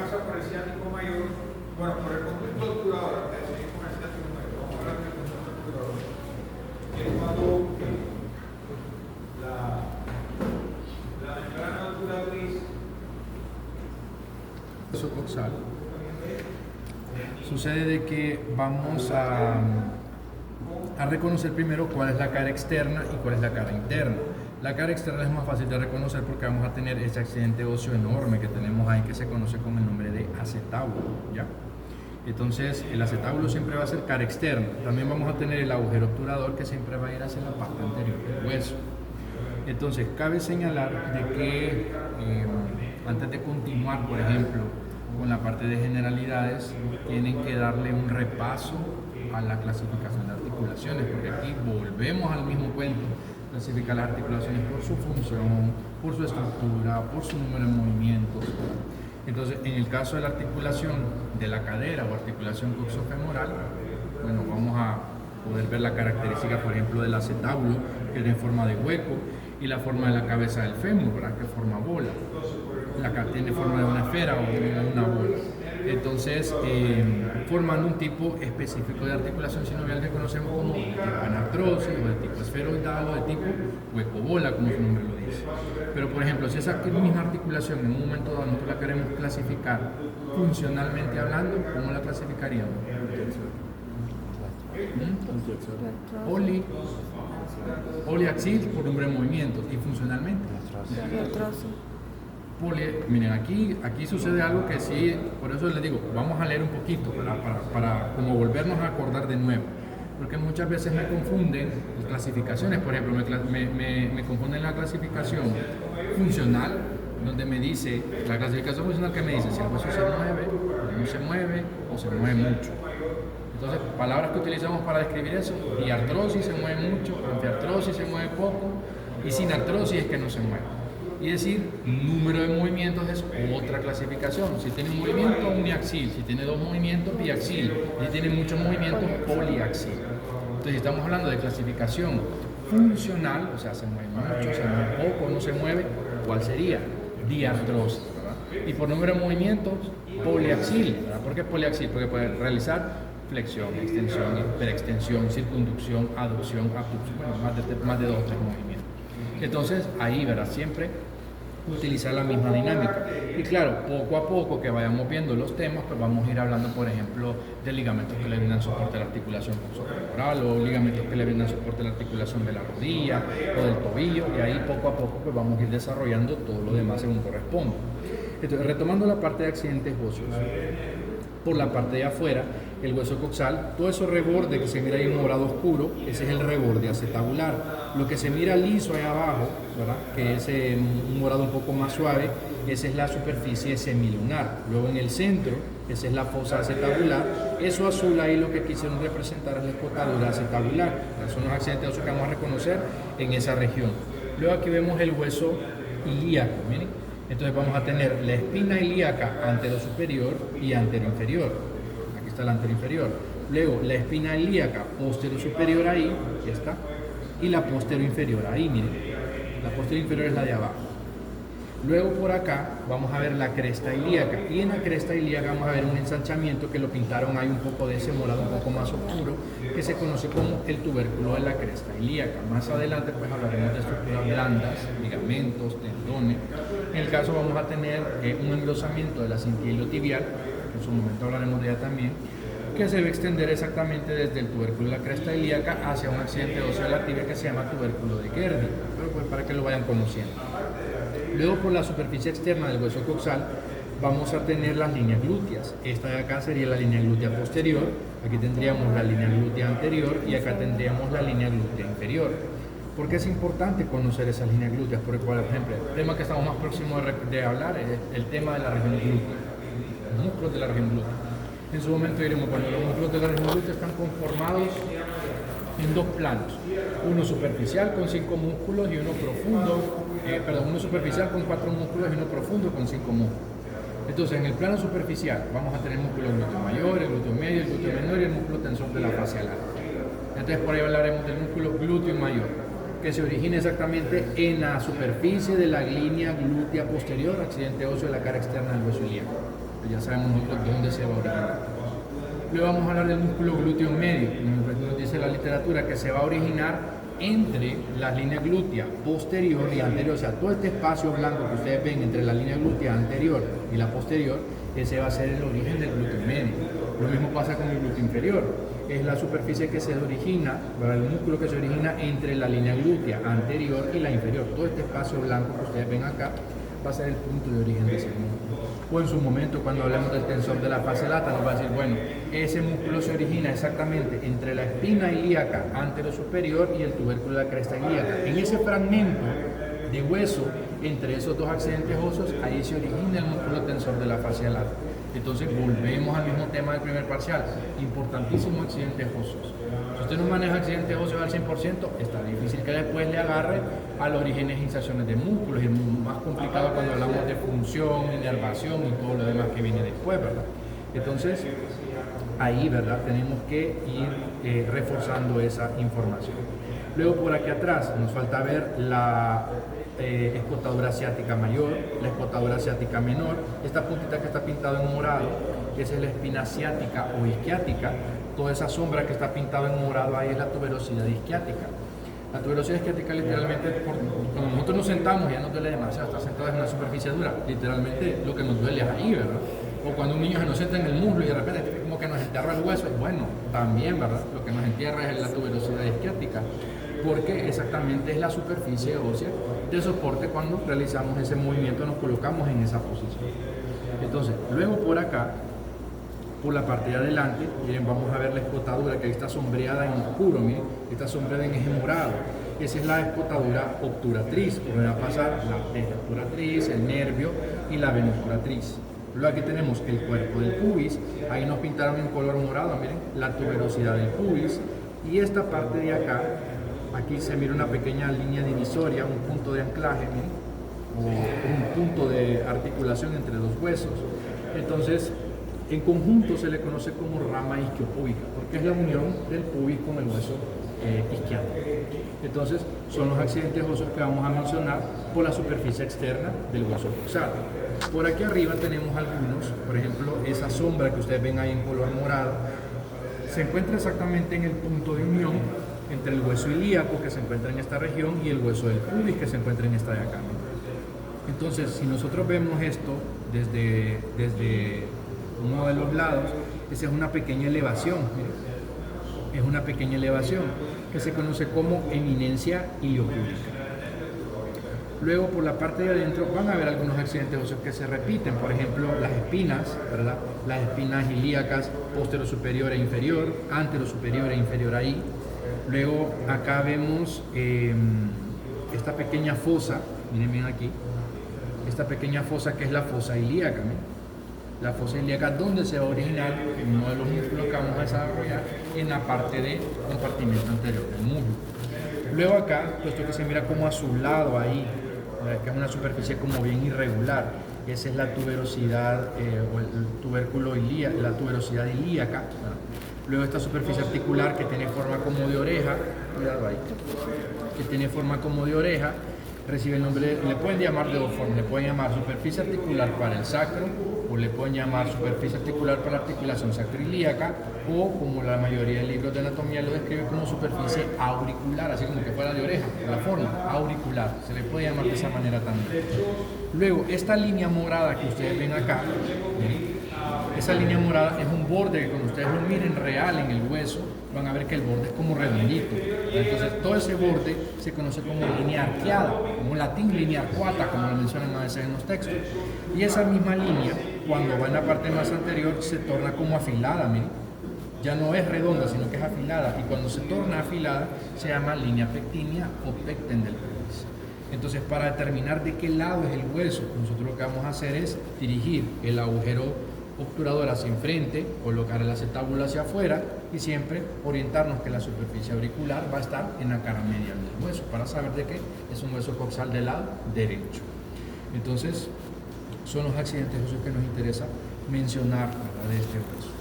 pasa por el ciático mayor, bueno, por el conducto obturador, antes de seguir con el ciático mayor, vamos a hablar del conducto obturador, que es cuando la membrana obturatriz coxal sucede de que vamos a reconocer primero cuál es la cara externa y cuál es la cara interna. La cara externa es más fácil de reconocer porque vamos a tener ese accidente óseo enorme que tenemos ahí que se conoce con el nombre de acetábulo, ¿ya? Entonces el acetábulo siempre va a ser cara externa. También vamos a tener el agujero obturador que siempre va a ir hacia la parte anterior del hueso. Entonces cabe señalar de que antes de continuar, por ejemplo, con la parte de generalidades, tienen que darle un repaso a la clasificación de articulaciones, porque aquí volvemos al mismo cuento. Clasificar las articulaciones por su función, por su estructura, por su número de movimientos. Entonces, en el caso de la articulación de la cadera o articulación coxofemoral, bueno, vamos a poder ver la característica, por ejemplo, del acetábulo, que tiene forma de hueco, y la forma de la cabeza del fémur, ¿verdad?, que forma bola. Tiene forma de una esfera o de una bola. Entonces, formando un tipo específico de articulación sinovial que conocemos como de tipo anartrosis o de tipo esferoidal o de tipo hueco-bola, como su nombre lo dice. Pero, por ejemplo, si esa misma articulación en un momento dado nosotros la queremos clasificar funcionalmente hablando, ¿cómo la clasificaríamos? Poliaxil por número de movimientos y funcionalmente. Miren, aquí sucede algo que sí, por eso les digo, vamos a leer un poquito para como volvernos a acordar de nuevo, porque muchas veces me confunden las clasificaciones. Por ejemplo, me confunden la clasificación funcional, donde me dice, la clasificación funcional que me dice si el hueso se mueve, o no se mueve, o se mueve mucho. Entonces, palabras que utilizamos para describir eso: diartrosis se mueve mucho, anfiartrosis se mueve poco, y sinartrosis es que no se mueve. Y decir número de movimientos es otra clasificación. Si tiene un movimiento, uniaxil; si tiene dos movimientos, biaxil; si tiene muchos movimientos, poliaxil. Entonces, si estamos hablando de clasificación funcional, o sea, se mueve mucho, se mueve poco, no se mueve, ¿cuál sería? Diartrosis, ¿verdad? Y por número de movimientos, poliaxil, ¿verdad? ¿Por qué poliaxil? Porque puede realizar flexión, extensión, hiperextensión, circunducción, aducción, abducción, bueno, más de 2 o 3 movimientos. Entonces, ahí, ¿verdad?, siempre utilizar la misma dinámica. Y claro, poco a poco que vayamos viendo los temas, pues vamos a ir hablando, por ejemplo, de ligamentos que le brindan soporte a la articulación coxofemoral, o ligamentos que le brindan soporte a la articulación de la rodilla o del tobillo, y ahí poco a poco pues vamos a ir desarrollando todo lo demás según corresponde. Entonces, retomando la parte de accidentes óseos, por la parte de afuera, el hueso coxal, todo eso reborde que se mira ahí en morado oscuro, ese es el reborde acetabular. Lo que se mira liso ahí abajo, ¿verdad?, que es un morado un poco más suave, esa es la superficie semilunar. Luego en el centro, esa es la fosa acetabular. Eso azul ahí lo que quisieron representar es la escotadura acetabular. Esos son los accidentes óseos que vamos a reconocer en esa región. Luego aquí vemos el hueso ilíaco, miren. Entonces vamos a tener la espina ilíaca anterosuperior y anteroinferior. Aquí está la anteroinferior. Luego la espina ilíaca posterosuperior ahí, ya está. Y la posteroinferior ahí, miren. La posteroinferior es la de abajo. Luego por acá vamos a ver la cresta ilíaca. Y en la cresta ilíaca vamos a ver un ensanchamiento que lo pintaron ahí un poco de ese morado un poco más oscuro, que se conoce como el tubérculo de la cresta ilíaca. Más adelante pues hablaremos de estructuras blandas, ligamentos, tendones. En el caso vamos a tener un engrosamiento de la cinta iliotibial, que en su momento hablaremos de ella también, que se debe extender exactamente desde el tubérculo de la cresta ilíaca hacia un accidente óseo de la tibia que se llama tubérculo de Gerdy, pero pues para que lo vayan conociendo. Luego, por la superficie externa del hueso coxal vamos a tener las líneas glúteas. Esta de acá sería la línea glútea posterior, aquí tendríamos la línea glútea anterior y acá tendríamos la línea glútea inferior. ¿Por qué es importante conocer esas líneas glúteas? Porque, por ejemplo, el tema que estamos más próximos de hablar es el tema de la región glútea, los músculos de la región glútea. En su momento diremos, bueno, los músculos de la región glútea están conformados en 2 planos, uno superficial con 5 músculos y uno profundo, uno superficial con 4 músculos y uno profundo con 5 músculos. Entonces, en el plano superficial vamos a tener el músculo glúteo mayor, el glúteo medio, el glúteo menor y el músculo tensor de la fascia larga. Entonces, por ahí hablaremos del músculo glúteo mayor, que se origina exactamente en la superficie de la línea glútea posterior, accidente óseo de la cara externa del hueso ilíaco. pues ya sabemos nosotros dónde se va a originar. Luego vamos a hablar del músculo glúteo medio. Nos dice la literatura que se va a originar entre las líneas glútea posterior y anterior, o sea, todo este espacio blanco que ustedes ven entre la línea glútea anterior y la posterior, ese va a ser el origen del glúteo medio. Lo mismo pasa con el glúteo inferior, es la superficie que se origina, el músculo que se origina entre la línea glútea anterior y la inferior. Todo este espacio blanco que ustedes ven acá va a ser el punto de origen de ese músculo. O en su momento, cuando hablemos del tensor de la fase lata, nos va a decir, bueno, ese músculo se origina exactamente entre la espina ilíaca anterosuperior y el tubérculo de la cresta ilíaca. En ese fragmento de hueso, entre esos dos accidentes óseos, ahí se origina el músculo tensor de la fase lata. Entonces volvemos al mismo tema del primer parcial, importantísimo accidentes óseos. Si usted no maneja accidentes óseos al 100%, está difícil que después le agarre a los orígenes e inserciones de músculos, y es más complicado cuando hablamos de función, inervación y todo lo demás que viene después, ¿verdad? Entonces, ahí, ¿verdad? Tenemos que ir reforzando esa información. Luego por aquí atrás nos falta ver la escotadura asiática mayor, la escotadura asiática menor, esta puntita que está pintada en morado, esa es la espina asiática o isquiática, toda esa sombra que está pintada en morado ahí es la tuberosidad isquiática. La tuberosidad isquiática literalmente, cuando nosotros nos sentamos ya nos duele demasiado, está sentado en una superficie dura, literalmente lo que nos duele es ahí, ¿verdad? O cuando un niño se nos sienta en el muslo y de repente como que nos entierra el hueso, bueno, también, ¿verdad? Lo que nos entierra es la tuberosidad isquiática, porque exactamente es la superficie ósea de soporte cuando realizamos ese movimiento, nos colocamos en esa posición. Entonces, luego por acá, por la parte de adelante, miren, vamos a ver la escotadura que ahí está sombreada en oscuro, miren, está sombreada en eje morado. Esa es la escotadura obturatriz, por donde va a pasar la testa obturatriz, el nervio y la vena obturatriz. Luego aquí tenemos el cuerpo del pubis, ahí nos pintaron en color morado, miren, la tuberosidad del pubis, y esta parte de acá, aquí se mira una pequeña línea divisoria, un punto de anclaje, miren, o un punto de articulación entre los huesos. Entonces, en conjunto se le conoce como rama isquiopúbica, porque es la unión del pubis con el hueso isquiático. Entonces, son los accidentes óseos que vamos a mencionar por la superficie externa del hueso coxal. Por aquí arriba tenemos algunos, por ejemplo, esa sombra que ustedes ven ahí en color morado, se encuentra exactamente en el punto de unión entre el hueso ilíaco, que se encuentra en esta región, y el hueso del pubis, que se encuentra en esta de acá. Entonces, si nosotros vemos esto desde uno de los lados, esa es una pequeña elevación, es una pequeña elevación que se conoce como eminencia iliopúbica. Luego por la parte de adentro van a haber algunos accidentes óseos que se repiten, por ejemplo las espinas, ¿verdad? Las espinas ilíacas posterior superior e inferior, antero superior e inferior ahí. Luego acá vemos esta pequeña fosa, miren bien aquí, esta pequeña fosa que es la fosa ilíaca, ¿no? La fosa ilíaca donde se va a originar uno de los músculos que vamos a desarrollar en la parte de compartimento anterior del muslo. Luego acá, puesto que se mira como azulado ahí, que es una superficie como bien irregular, esa es la tuberosidad o el tubérculo ilíaco, la tuberosidad ilíaca. Luego esta superficie articular que tiene forma como de oreja, cuidado ahí, que tiene forma como de oreja, recibe el nombre, le pueden llamar de dos formas, le pueden llamar superficie articular para el sacro, o le pueden llamar superficie articular para la articulación sacroilíaca, o como la mayoría de libros de anatomía lo describe como superficie auricular, así como que fuera de oreja, la forma auricular, se le puede llamar de esa manera también. Luego, esta línea morada que ustedes ven acá, esa línea morada es un borde que cuando ustedes lo miren real en el hueso, van a ver que el borde es como redondito. Entonces, todo ese borde se conoce como línea arqueada, como en latín línea arcuata, como lo mencionan a veces en los textos. Y esa misma línea, cuando va en la parte más anterior, se torna como afilada, miren. Ya no es redonda, sino que es afilada. Y cuando se torna afilada, se llama línea pectínea o pecten del pubis. Entonces, para determinar de qué lado es el hueso, nosotros lo que vamos a hacer es dirigir el agujero obturador hacia enfrente, colocar el acetábulo hacia afuera y siempre orientarnos que la superficie auricular va a estar en la cara media del hueso para saber de qué es un hueso coxal del lado derecho. Entonces, son los accidentes óseos que nos interesa mencionar, ¿verdad?, de este hueso.